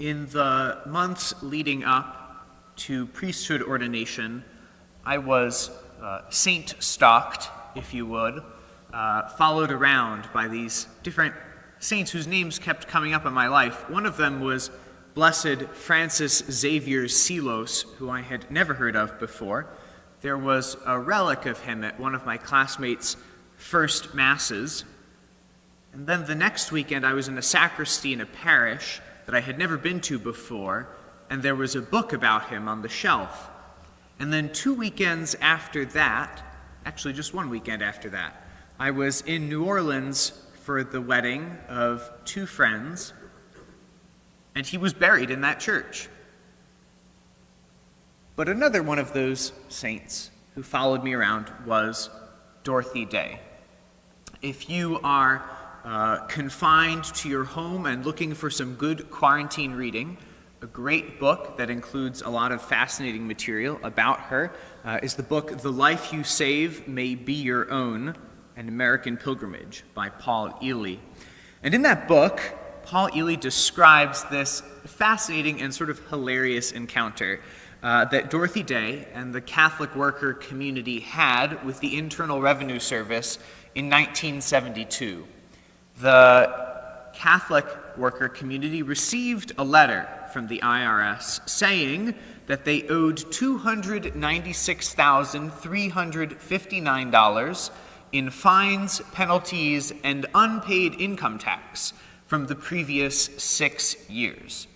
In the months leading up to priesthood ordination, I was saint-stalked, if you would, followed around by these different saints whose names kept coming up in my life. One of them was Blessed Francis Xavier Seelos, who I had never heard of before. There was a relic of him at one of my classmates' first masses. And then the next weekend, I was in a sacristy in a parish that I had never been to before, and there was a book about him on the shelf. And then 2 weekends after that, actually just 1 weekend after that, I was in New Orleans for the wedding of 2 friends, and he was buried in that church. But another one of those saints who followed me around was Dorothy Day. If you are confined to your home and looking for some good quarantine reading, a great book that includes a lot of fascinating material about her is the book The Life You Save May Be Your Own, An American Pilgrimage by Paul Ealy. And in that book, Paul Ealy describes this fascinating and sort of hilarious encounter that Dorothy Day and the Catholic worker community had with the Internal Revenue Service in 1972. The Catholic worker community received a letter from the IRS saying that they owed $296,359 in fines, penalties, and unpaid income tax from the previous 6 years.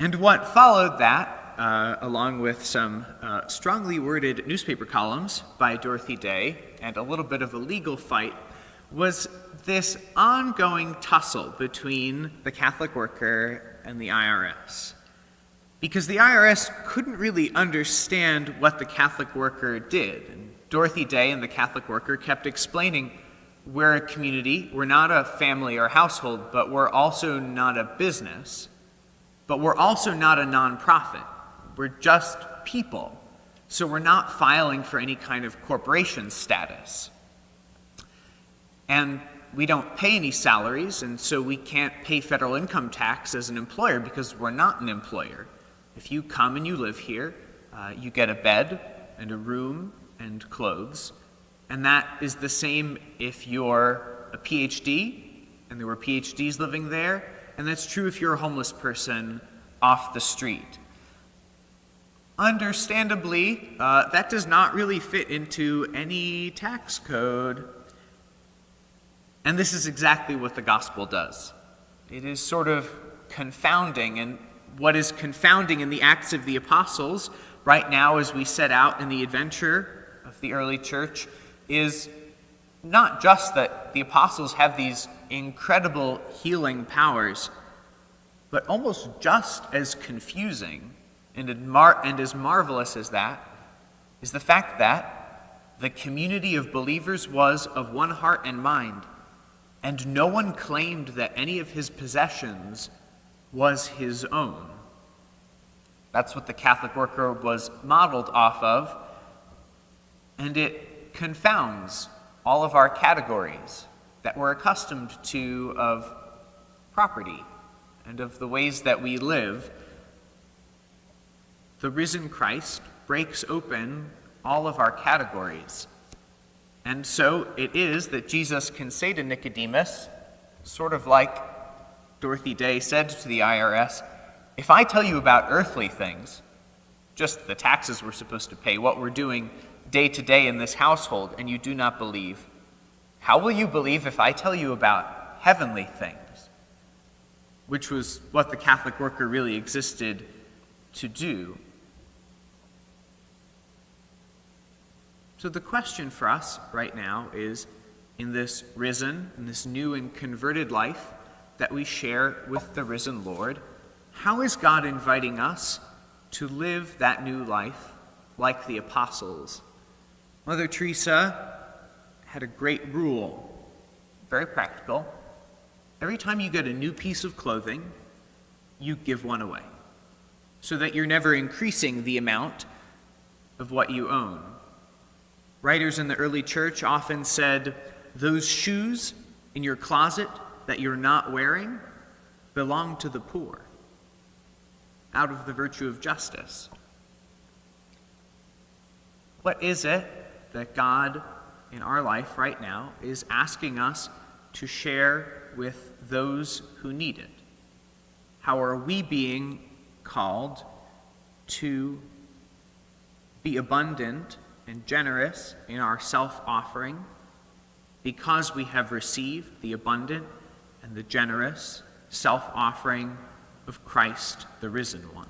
And what followed that, along with some strongly worded newspaper columns by Dorothy Day and a little bit of a legal fight, was this ongoing tussle between the Catholic worker and the IRS. Because the IRS couldn't really understand what the Catholic worker did. And Dorothy Day and the Catholic worker kept explaining, we're a community, we're not a family or household, but we're also not a business, but we're also not a nonprofit. We're just people. So we're not filing for any kind of corporation status. And we don't pay any salaries, and so we can't pay federal income tax as an employer because we're not an employer. If you come and you live here, you get a bed and a room and clothes, and that is the same if you're a PhD, and there were PhDs living there, and that's true if you're a homeless person off the street. Understandably, that does not really fit into any tax code. And this is exactly what the gospel does. It is sort of confounding, and what is confounding in the Acts of the Apostles right now as we set out in the adventure of the early church is not just that the apostles have these incredible healing powers, but almost just as confusing and as marvelous as that is the fact that the community of believers was of one heart and mind, and no one claimed that any of his possessions was his own. That's what the Catholic worker was modeled off of, and it confounds all of our categories that we're accustomed to of property and of the ways that we live. The risen Christ breaks open all of our categories. And so it is that Jesus can say to Nicodemus, sort of like Dorothy Day said to the IRS, if I tell you about earthly things, just the taxes we're supposed to pay, what we're doing day to day in this household, and you do not believe, how will you believe if I tell you about heavenly things? Which was what the Catholic worker really existed to do. So the question for us right now is, in this risen, in this new and converted life that we share with the risen Lord, how is God inviting us to live that new life like the apostles? Mother Teresa had a great rule, very practical. Every time you get a new piece of clothing, you give one away, so that you're never increasing the amount of what you own. Writers in the early church often said, those shoes in your closet that you're not wearing belong to the poor. out of the virtue of justice. What is it that God in our life right now is asking us to share with those who need it? How are we being called to be abundant and generous in our self-offering because we have received the abundant and the generous self-offering of Christ, the risen one?